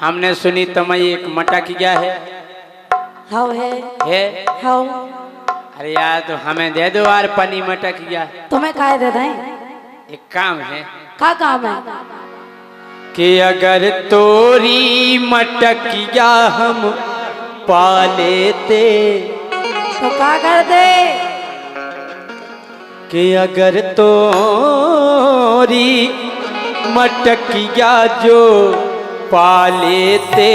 हमने सुनी तुम्हें एक मटक गया है। हाँ है? हाँ। अरे यार तो हमें दे दो यार पनी मटक गया। तुम्हें काहे दे दें? एक काम है। क्या काम है? कि अगर तोरी मटकिया हम पा लेते तो क्या कर दे? कि अगर तोरी मटकिया जो पा लेते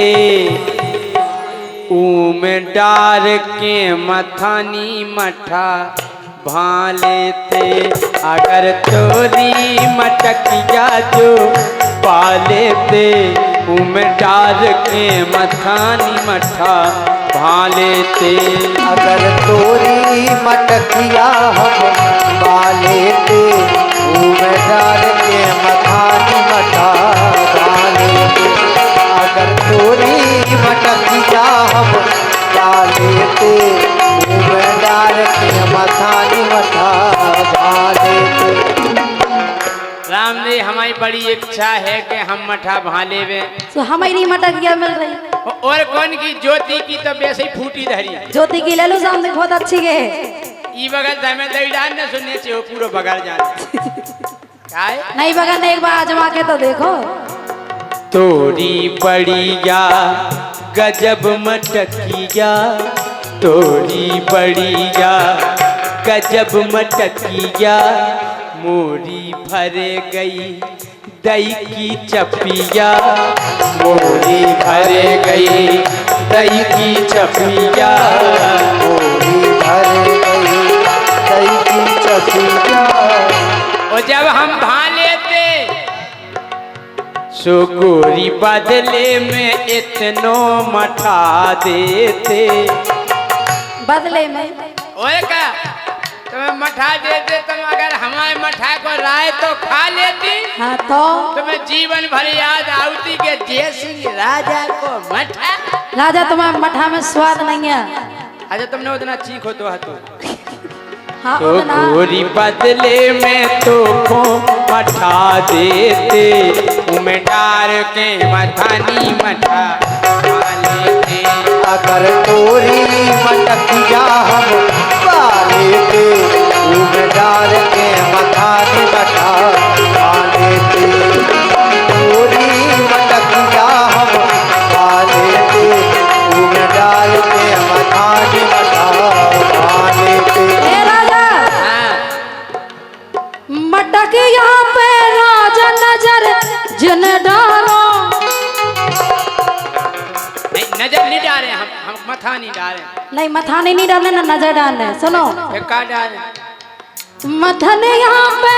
में डार के मथानी मठा भा लेते। अगर तोरी मटकिया जो पा लेते में डार के मथानी मठा भा लेते। अगर तोरी मटकिया हम पा लेते में डार के मथानी मठा भा लेते। अगर तोरी मटकिया हम पा लेते में डार के मथानी मठा भा लेते। राम जी हमारी बड़ी इच्छा है कि हम मठा भा लेवे। तो हमारी मटकिया मिल रही। और कौन की? ज्योति की तो वैसे ही फूटी धरी। ज्योति की ले लो सामने, बहुत अच्छी है। ई बगल दमे दईडान ने सुनने से वो पूरा बगल जाने। काय? नहीं बगल ने एक बार आजमा के तो देखो। तोरी बड़िया गजब मटकिया, तोरी बड़िया गजब मटकिया, मोरी भर गई दही की चपिया, मोरी भर गई दही की चपिया, मोरी भर गई दही की चपिया। और जब हम भा लेते सो गोरी बदले में इतनो मठा देते। बदले में ओए का तुम्हें मठा देते, तुम अगर हमारे मठा को राय तो खा लेती। हाँ तो तुम्हें जीवन भर याद आती के जय सिंह राजा को मठा। राजा तुम्हारे मठा में स्वाद नहीं है। अच्छा तुमने उतना चीखो तो हतो। हाँ तो उतना। गोरी बदले में तो को मठा देते, उमें डार के मथानी मठा खा लेते। अगर तोरी मटकिया हम पा लेते में डार के मथानी मठा भा लेते। तोरी मटकिया हम पा लेते में डार के मथानी मठा भा लेते। ए राजा मटकिया पे राजा नजर जिन डालो। नहीं नजर नहीं डाले, हम मथा नहीं डाले। नहीं मथाने नहीं डालने ना नजर डालने। सुनो फिर का डाले? मथन यहाँ पे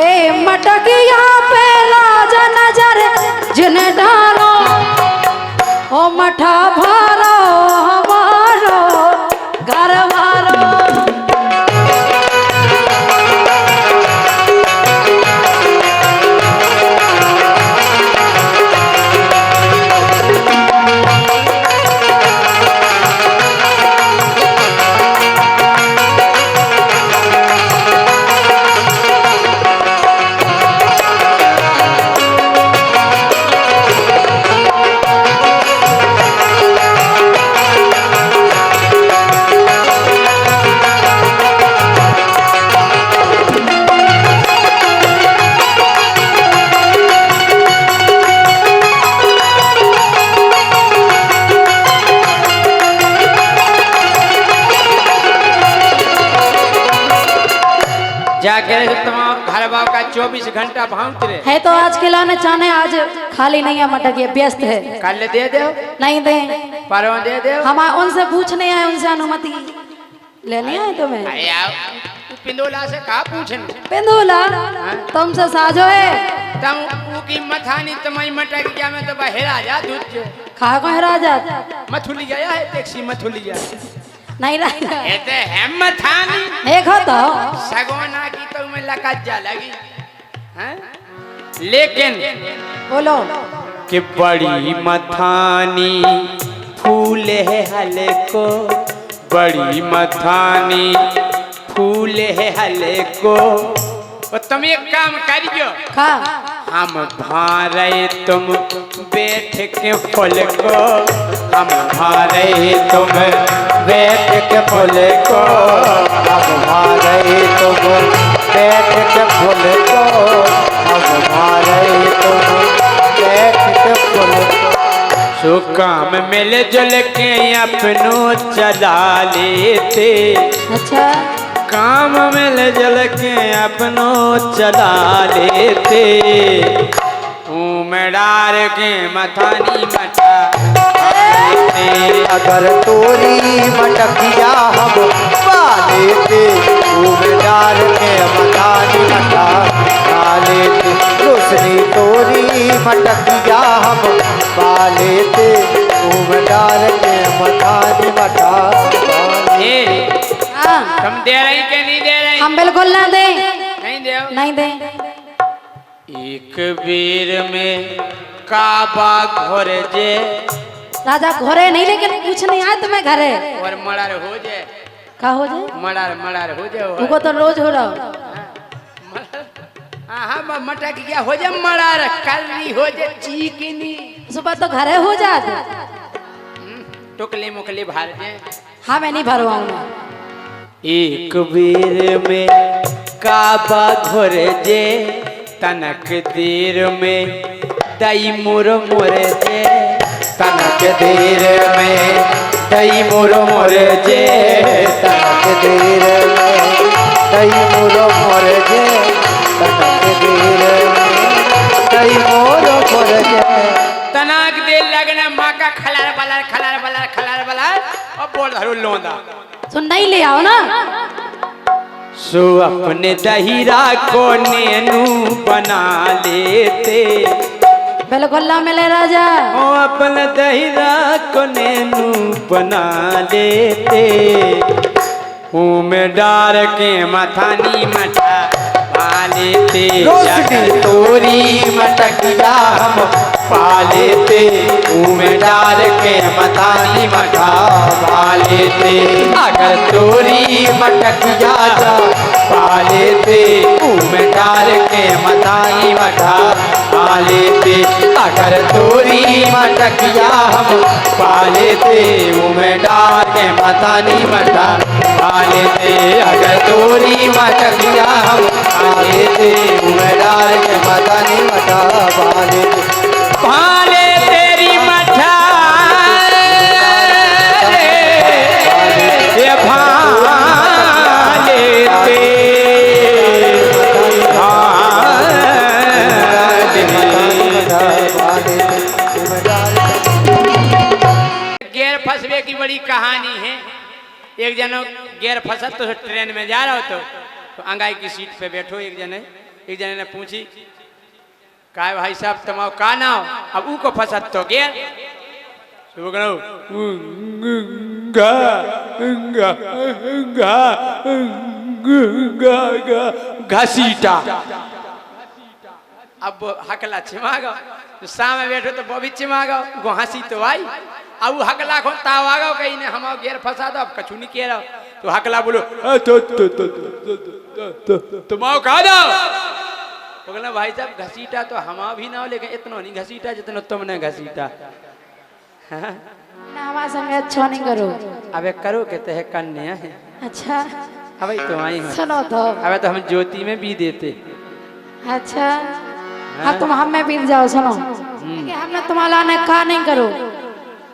ए मटक यहाँ पे राजा नजर जिन डालो। ओ मठा भारो हमारो घर वारो। जाके तुम घर बाव का 24 घंटा भावते रहे है तो आज के लाने चाहने, आज खाली नहीं है मटक, ये व्यस्त है। कल दे दो, नहीं दे परवा दे दो। हम उनसे पूछने आए, उनसे अनुमति लेनी है तुम्हें। अरे यार पिंदोला से कहा पूछन? पिंदोला तुमसे साझो है। तुम की मथानी तुम्हारी मटक गया में तो बहेरा जा दूध जो खा को है राजा मथुली गया है टैक्सी मथुली गया नहीं रहेगा। कहते हैं मथानी देखो तो सगोना की तो में लकज्जा लगी हैं, लेकिन बोलो कि बड़ी मथानी फूल है हले को, बड़ी मथानी फूल है हले को। और तुम एक काम करियो, खा हम भारे तुम बैठ के फूल को, हम भारे तुम बैठ के फूल को, हम मारे तुम बैठ के फूल को, हम मारे तुम बैठ के फूल को। सो काम मिल जुल के अपनों चला लेते, अच्छा काम मिल जुल के अपनों चला लेते, उमड़ार के मथानी मचा लेते। अगर तोरी मटकिया हम पा लेते, डाल के मकानी मटा लेते। रोशनी तोरी मटकिया हम पा लेते, डाल के मकानी मटा। हाँ तुम दे रही के नहीं दे रही? हम बिल्कुल ना दे, नहीं दे। नहीं दे। एक बेर में काबा घर जे, राजा घरे नहीं, लेकिन कुछ नहीं आया तुम्हें घरे। और मड़ार हो जाए, का हो जाए? मड़ार मड़ार हो जाए। तुमको तो रोज हो रहा हो। हाँ मटक गया हो जाए, मड़ार कली हो जाए, चीकनी सुबह तो घरे हो जाते। टुकली मुकली भर जाए। हाँ मैं नहीं भरवाऊंगा। एक बेर में काबा घर जे, तनक देर में दई मुर मुर जे, तनक देर में दई मुर मुर जे, तनक देर में दई मुर मुर जे, तनक देर में दई मुर मुर जे। तनाक दे लगना माँ का खलार बलार खलार बलार खलार बलार और बोल धरो लोंदा। सुन नहीं ले आओ ना। सो अपने दहीरा को नेनू बना लेते, बिल्कुल ना मिले राजा। ओ अपने दहीरा को नेनू बना लेते, में डार के मथानी मटा लेते। रोशनी तोरी मटकिया हम पा लेते, में डाल के मथानी मठा लेते। अगर तोरी मटकिया पा लेते, में डाल के मथानी मठा लेते। अगर तोरी मटकिया हम पा लेते, में डाल के मथानी मठा लेते। अगर तोरी मटकिया हम पा लेते, में डाल के मथानी मठा लेते। भाले तेरी मठा ये भाले ते गेर फंसवे की बड़ी कहानी है। एक जनो गेर फंसा तो ट्रेन में जा रहा हो तो अंगाई की सीट पे बैठो। एक जने ने पूछी, का भाई साहब तुम्हारा का नाम? अब ऊ को फंसा तो गेर घसीटा। अब हकला चिमा गो, सामने बैठो तो वो भी चिमा गो, हंसी तो आई। अब हकला को ताव आ गो, कहीं ने हम गेर फंसा दो, अब कछु नहीं कह रहा। तो हकला बोलो तुम्हारा का नाम? तो कहना भाई साहब घसीटा तो हम भी ना हो, लेकिन इतना नहीं घसीटा जितना तुमने घसीटा। ना हमारे संग अच्छा नहीं करो। अबे करो कहते हैं कन्या है। अच्छा अबे तो आई हो। सुनो तो। अबे तो हम ज्योति में भी देते। अच्छा हाँ तुम हम में बीत जाओ। सुनो कि हमने तुम्हारा ने का नहीं करो।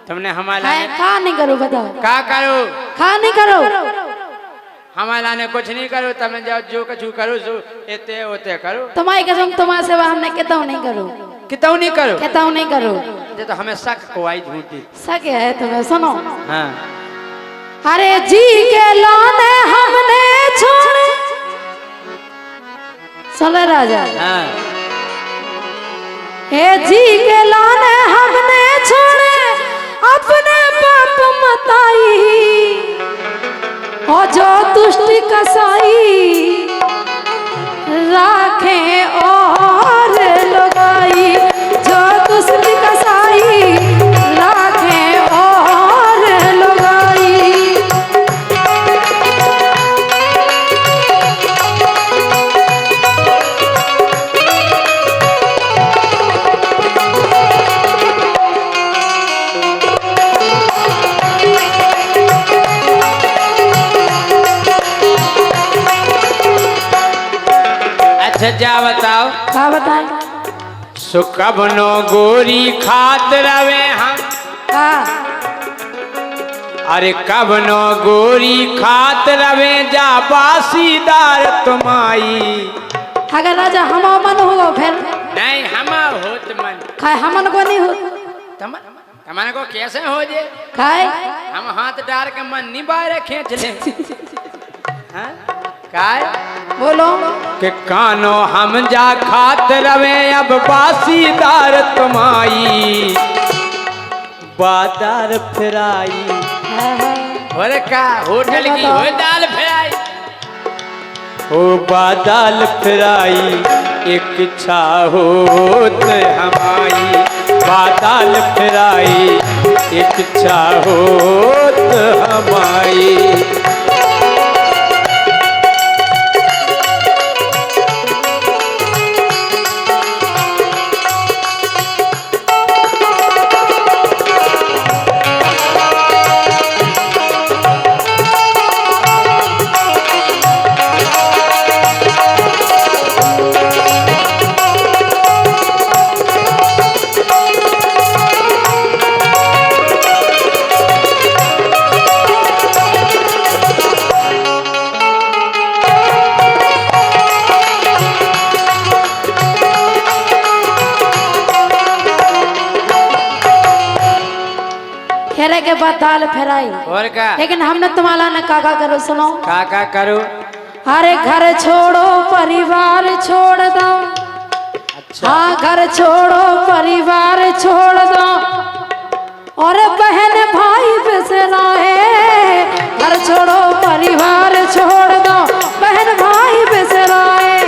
तुमने हमारा का नहीं करो, बताओ का करो? का नहीं करो। हमारा ने कुछ नहीं करो, तुम जाओ जो कछु करो सो एते होते करो। तुम्हारी कसम तुम्हारे सेवा हमने किताऊ नहीं करो। किताऊ नहीं करो? किताऊ नहीं करो। ये तो हमें शक को आई झूठी। सक है तुम्हें। सुनो हाँ। अरे जी के लाने हमने छोड़े। चले राजा। हाँ। हे जी के लाने हमने छोड़े अपने बाप मताई, हो जो तुष्टि कसाई राखे और लगाई। जो तुष्टि कसाई राखे और लगाई। अच्छा जा बताओ का बताए सुकबनो गोरी खात रवे हम का अरे कबनो गोरी खात रवे जा बासीदार तुमाई अगर राजा हम मन हो फिर नहीं हम होत मन खाए हमन को नहीं हो तमन को कैसे हो जे खाए हम हाथ डाल के मन नहीं बाहर खींच ले हाँ? काय बोलो के कानो हम जा खात रवे अब बासीदार तुमाई बादार फिराई और का होटल की हो दाल फ्राई ओ बादाल फ्राई एक इच्छा होत हमारी बादाल फ्राई एक इच्छा होत हमारी खेरे के बाद दाल फेराई और का लेकिन हमने तुम्हारा ने काका करो सुनो का करो अरे घर छोड़ो परिवार छोड़ दो अच्छा हाँ घर छोड़ो परिवार छोड़ दो और बहन भाई बिसराए घर छोड़ो परिवार छोड़ दो बहन भाई बिसराए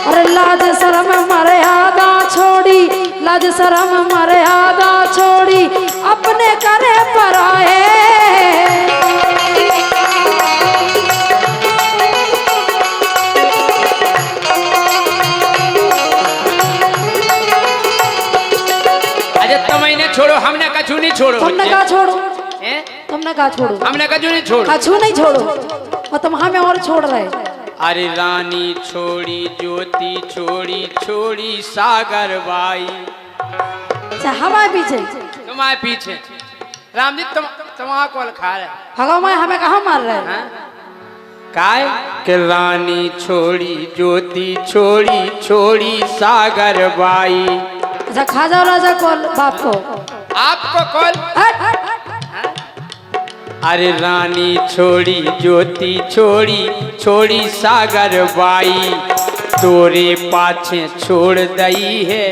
और लाज शर्म मर्यादा छोड़ी लाज शर्म मर्यादा छोड़ी अपने करे पर आए अरे तुम इन्हें छोड़ो हमने कछु नहीं छोड़ो तुमने कहा छोड़ो हैं? तुमने कहा छोड़ो हमने कछु नहीं छोड़ो कछु नहीं छोड़ो और तुम हमें और छोड़ रहे अरे रानी छोड़ी ज्योति छोड़ी छोड़ी सागर बाई अच्छा हमारे पीछे तुम्हारे पीछे राम जी तुम्हारा कॉल खा रहे भगवान हमें कहाँ मार रहे हैं काय के रानी छोड़ी ज्योति छोड़ी छोड़ी सागर बाई अच्छा खा जाओ राजा कॉल बाप को आपको कॉल हट, हट, हट। अरे रानी छोड़ी ज्योति छोड़ी छोड़ी सागर बाई तोरे पाछे छोड़ दई है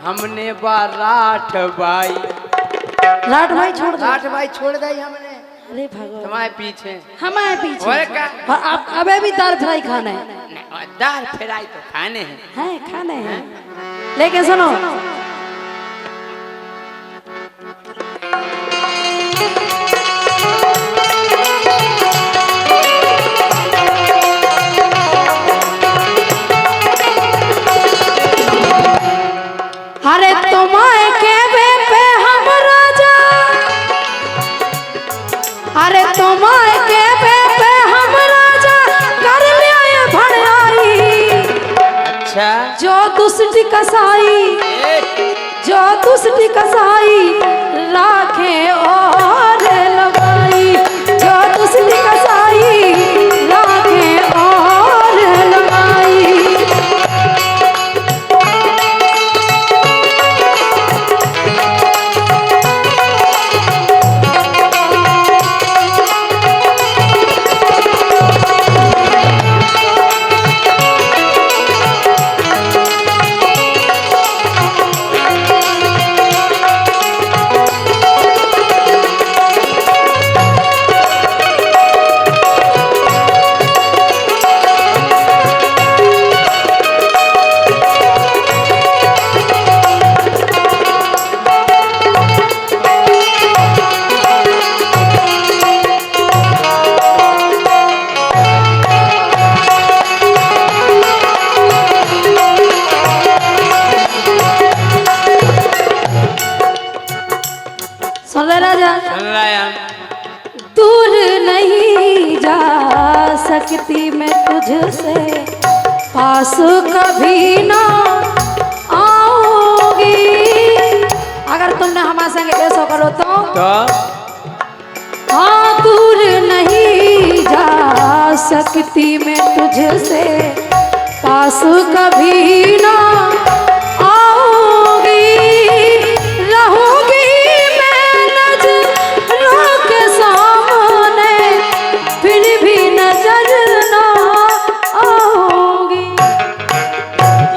हमने बाराठ बाई राठ भाई छोड़ दो राठ बाई छोड़ दई हमने अरे भगवान तुम्हारे पीछे हमारे पीछे और क्या और आप अबे भी दाल फ्राई खाना है नहीं, दाल फ्राई तो खाने हैं खाने हैं लेकिन सुनो अरे तुम्हारे के पे हम राजा अरे तुम्हारे के पे हम राजा कर लिया भड़ाई अच्छा जो दुष्ट कसाई जो दुष्ट कसाई राखे और लगाई जो दुष्ट कसाई राखे और लगाई दूर नहीं जा सकती मैं तुझसे पास कभी ना आओगी। अगर तुमने हमारे संग ऐसा करो तो हाँ दूर नहीं जा सकती मैं तुझसे, पास कभी ना आओगी। रहूंगी मैं नजरों के सामने, फिर भी नजर ना आओगी।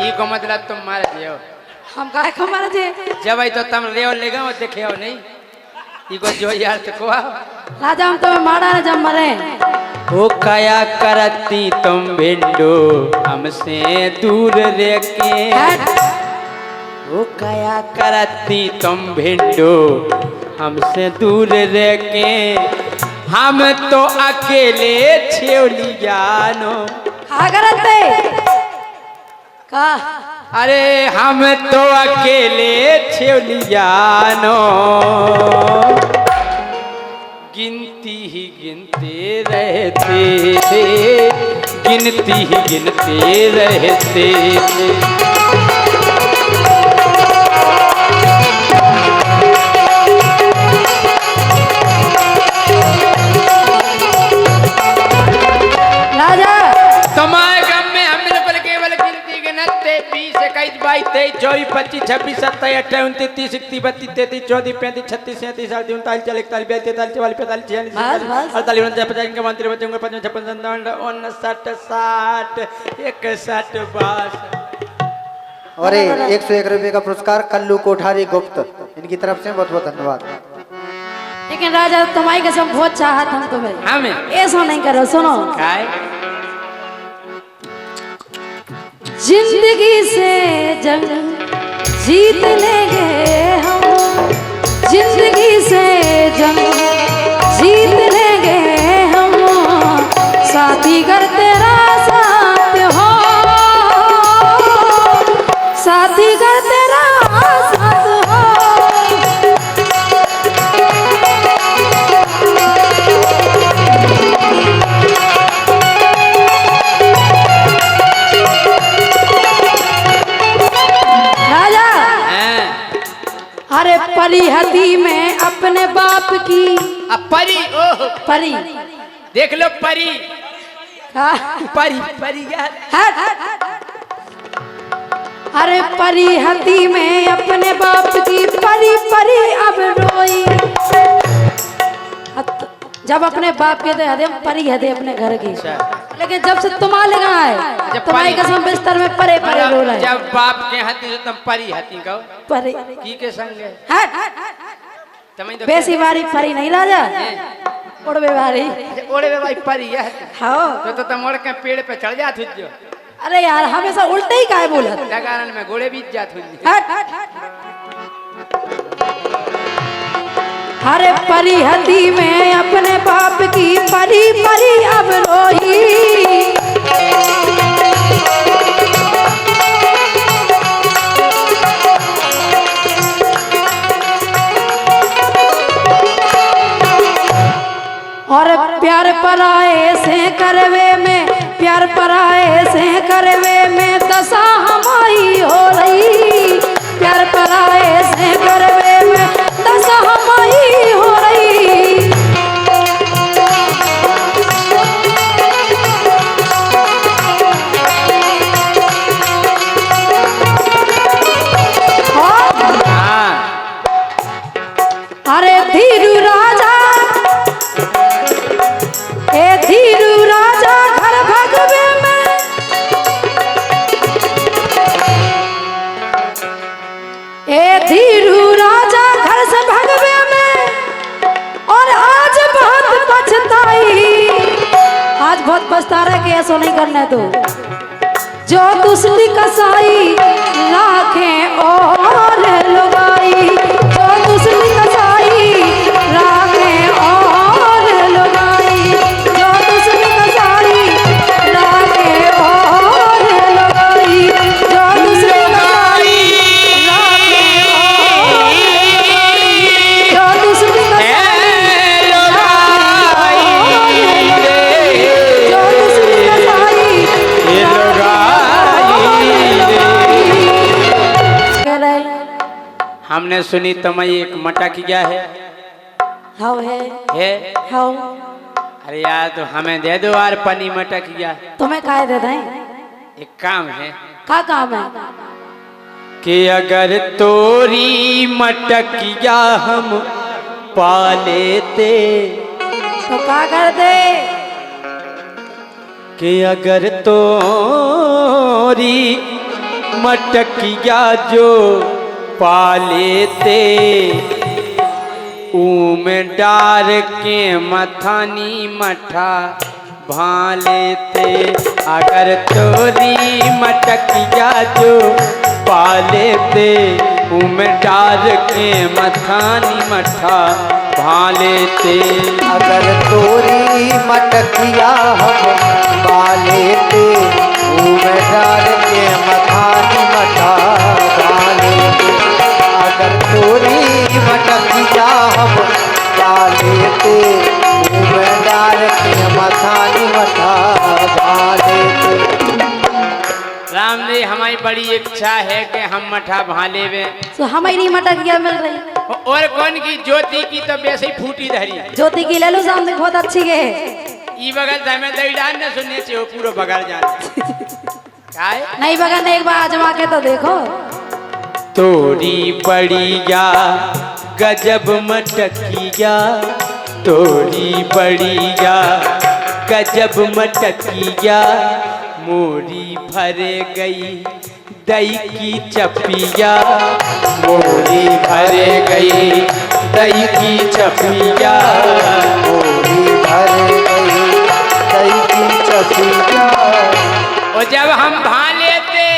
ई को मतलब तुम मार दियो। हम काहे को मारे थे? जब आई तो तुम ले लेगा वो देखे हो नहीं। ई को जो यार तो को राजा हम तुम्हें मारा न जब मरे। ओ काया करती तुम भिंडो हमसे दूर रह के, ओ काया करती तुम भिंडो हमसे दूर रह के, हम तो अकेले छेवली जानो। का अरे हम तो अकेले छेवली जानो, गिनती ही गिनते रहते थे, गिनती ही गिनते रहते थे। राजा तुम्हारे गम में हम बिल्कुल केवल गिनती गिनते 20 21 22 23 24 25 26 27 28 29 30 31 32 33 34 35 36 37 38 39 40 41 42 43 44 45 46 47 48 49 50 51 52 53 54 55 56 57 61 और 101 रुपये का पुरस्कार कल्लू कोठारी गुप्त, इनकी तरफ से बहुत बहुत धन्यवाद। लेकिन राजा तुम्हारी कसम बहुत चाहत हम तुम्हें, हमें ऐसा नहीं करो। सुनो, काय जिंदगी से जंग जीत लेंगे हम, जिंदगी से जंग जीत लेंगे हम, साथी घर तेरा साथ हो, साथी घर तेरा साथ हो। राजा अरे परी हती में अपने बाप की, अब परी, ओह परी देख लो परी, हाँ। परी परी यार। हट। अरे परी हती में अपने बाप की, परी परी अब रोई। जब अपने बाप के दे परी है दे अपने घर की, लेकिन जब से तुम्हारे लगा है तुम्हारी कसम बिस्तर में परे परे रो रहे। जब बाप के हती तो तुम परी हती कहो, परी की के संग है? तुम्हें तो बेसी बारी परी नहीं राजा, उड़वे बारी। ओड़े में भाई परी है हाँ तो तुम ओढ़ के पेड़ पे चढ़ जात हुई जो। अरे यार हमेशा उल्टे ही काहे बोला? कारण में घोड़े बीत जात हुई। अरे परी हती में अपने बाप की, परी परी अब रोई। और प्यार पराए से करवे में, प्यार पराए से करवे में दशा हमारी हो रही, प्यार पराए से करवे में दशा हमारी हो रही। अरे धीरू राजा, ए धीरू राजा घर भगवे में, ए धीरू राजा घर से भगवे में, और आज बहुत पछताई, आज बहुत पछता रहा कि ऐसा नहीं करना तो जो दूसरी कसाई राखे और लुगाई, जो दूसरी कसाई राखे और लुगाई, जो दूसरी कसाई राखे और लुगाई, जो दूसरी कसाई राखे और लुगाई, जो दूसरी कसाई राखे और लुगाई, जो दूसरी कसाई हमने सुनी तुम्हें एक मटक गया है हाउ है हाउ अरे यार तो हमें दे दो यार पनी मटक गया तुम्हें काय दे दें एक काम है का काम है कि अगर तोरी मटकिया हम पा लेते तो का कर दे कि अगर तोरी मटकिया जो पा लेते में डार के मथानी मठा भा लेते अगर तोरी मटकिया जो पा लेते में डार के मथानी मठा भा लेते अगर तोरी मटकिया हम पा लेते में डाल के मथानी मठा भा लेते अगर तोरी मटकिया हम पा लेते में डाल के मथानी मठा भा लेते राम जी हमारी बड़ी इच्छा है कि हम मठा भा लेवे तो हमारी मटक गया मिल रही और कौन की ज्योति की तो वैसे ही फूटी धरी ज्योति की ले लो सामने बहुत अच्छी है ई बगल हमें दही डाल न सुनने से वो पूरा बगल जाना काय नहीं बगल ने एक बार आजमा के तो देखो तोरी बड़िया गजब मटकिया तोरी बड़िया गजब मटकिया मोरी भरे गई दही की चपिया मोरी भरे गई दही की चपिया मोरी भर गई दही की चपिया और जब हम भा लेते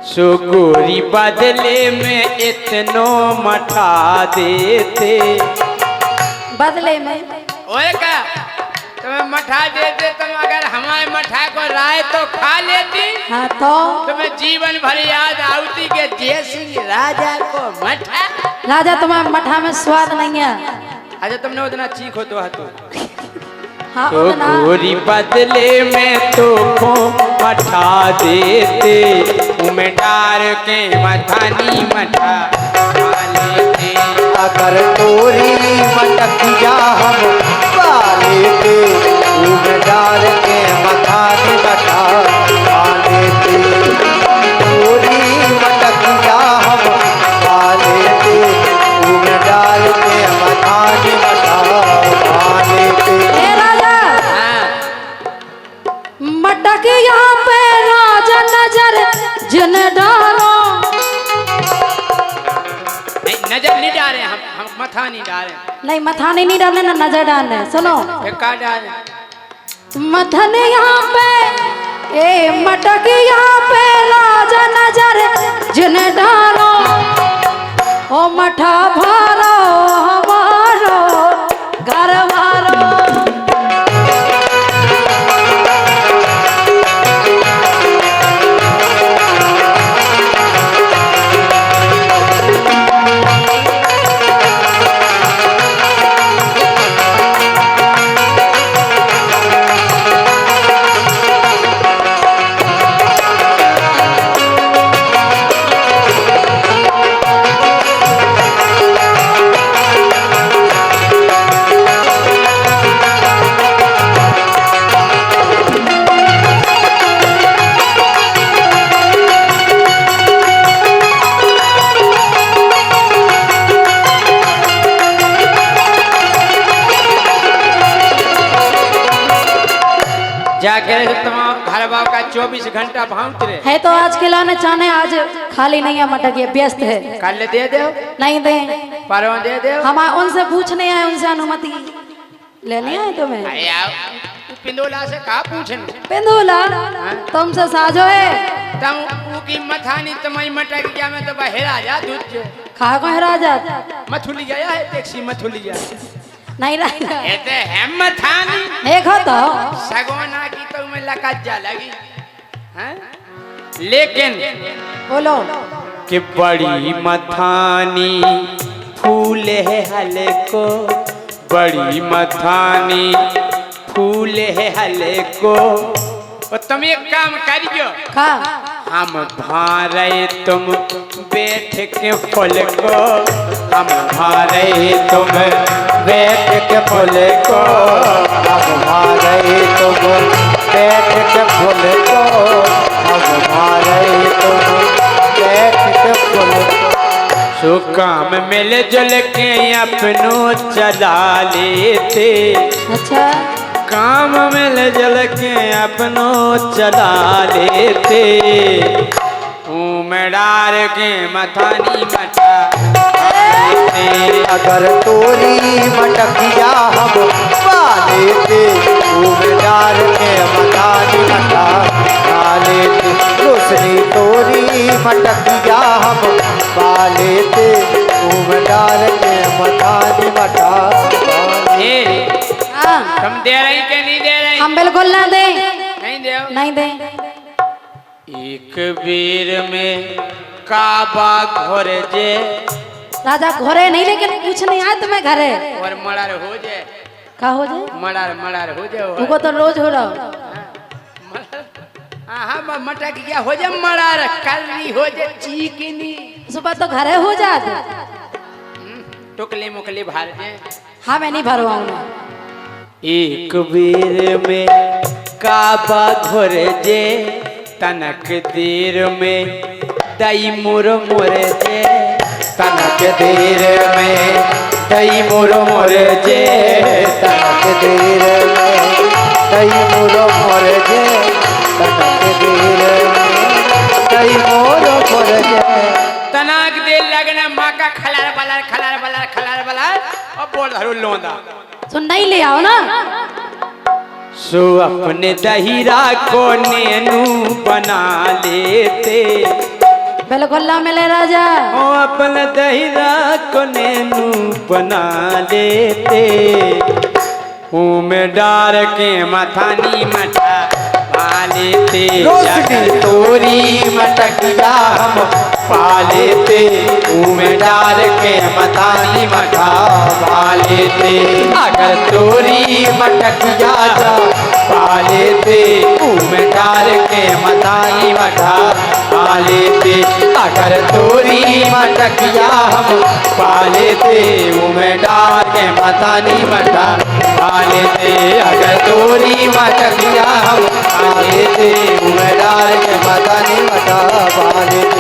सो गोरी बदले में इतनो मठा देते बदले में ओए का तुम्हें मठा देते तुम अगर हमारे मठा को राय तो खा लेती हाँ तो तुम्हें जीवन भर याद आती के जय सिंह राजा को मठा राजा तुम्हारे मठा में स्वाद नहीं है अच्छा तुमने उतना चीखो तो हतो हाँ तो उतना गोरी बदले में तो को मठा देते उमें डार के मथानी मठा खा लेते अगर तोरी मटकिया हम पा लेते में डाल के मथानी मठा भा लेते तोरी मटकिया हम पा लेते में डाल के मथानी मठा भा लेते ए राजा हाँ मटक यहाँ पे राजा नजर जिन डालो नहीं नजर नहीं डाले हम मथा नहीं डाले नहीं मथाने नहीं डालने ना नजर डालने सुनो फिर का डाले मथन यहाँ पे ए मटक यहाँ पे राजा नजर जिन डालो ओ मठा भारो हमारो घर भारो जाके तुम घर बाव का 24 घंटा भावते रहे है तो आज खिलाने चाहने आज खाली नहीं है मटक ये व्यस्त है कल दे दो नहीं दे परवा दे दो हम उनसे पूछने आए उनसे अनुमति लेनी है तुम्हें अरे यार तू पिंदोला से कहा पूछने पिंदूला तुमसे साजो है तुम की मथानी तुम्हारी मटक गया मैं तो बहेरा जा दूध जो खा को है राजा मथुली गया है टैक्सी मथुली गया नहीं रहेगा ये तो है मथानी देखो तो सगोना की तो मैं लकत जा लगी हैं लेकिन बोलो कि बड़ी मथानी फूल है हले को बड़ी मथानी फूल है हले को और तुम एक काम करियो खा हम भारे तुम बैठ के फूल को, हम भारे तुम बैठ के फूल को, हम मारे तुम बैठ के फूल को, हम मारे तुम बैठ के फूल को। सो काम मिल जुल के अपनों चला लेते, अच्छा काम मिल जुल के अपनों चला लेते, में डार के मथानी मटा लेते। अगर तोरी मटकिया हम पा लेते, में डाल के मथानी मटा लेते। दूसरी तोरी मटकिया हम पा लेते, में डाल के मथानी मटा लेते। हाँ तुम दे रही के नहीं दे रही? हम बिल्कुल ना दे, नहीं दे। नहीं दे। एक बेर में काबा घोर जे, राजा घरे नहीं, लेकिन कुछ नहीं आया तुम्हें घरे। और मड़ार हो जाए, का हो जाए? मड़ार हो जाए। तुमको तो रोज हो रहा। हाँ मटक क्या हो जाए, मड़ार कलरी हो जाए, चीकनी सुबह तो घरे हो जाते। टुकली मुकली भर जाए। हाँ मैं नहीं भरवाऊंगा। एक बेर में काबा घोर जे, तनक देर में दई मुर मुर जे, तनक देर में दई मुर मुर जे, तनक देर में दई मुर मुर जे, तनक देर में दई मुर मुर जे। तनाक देर लगना माँ का खलार बलार खलार बलार खलार बलार और बोल धरो लोंदा। सुन नहीं ले आओ ना। सो अपने दहीरा को नेनू बना लेते, बिल्कुल ना मिले राजा। ओ अपने दहीरा को नेनू बना लेते, में डार के मथानी मटा लेते। रोशनी तोरी मटकिया हम पा लेते, में डाल के मथानी मटा लेते। अगर तोरी मटकिया जा पा लेते, में डाल के मथानी मटा लेते। अगर तोरी मटकिया हम पा लेते, में डाल के मथानी मटा लेते। अगर तोरी मटकिया हम पा लेते, में डाल के मथानी मटा लेते।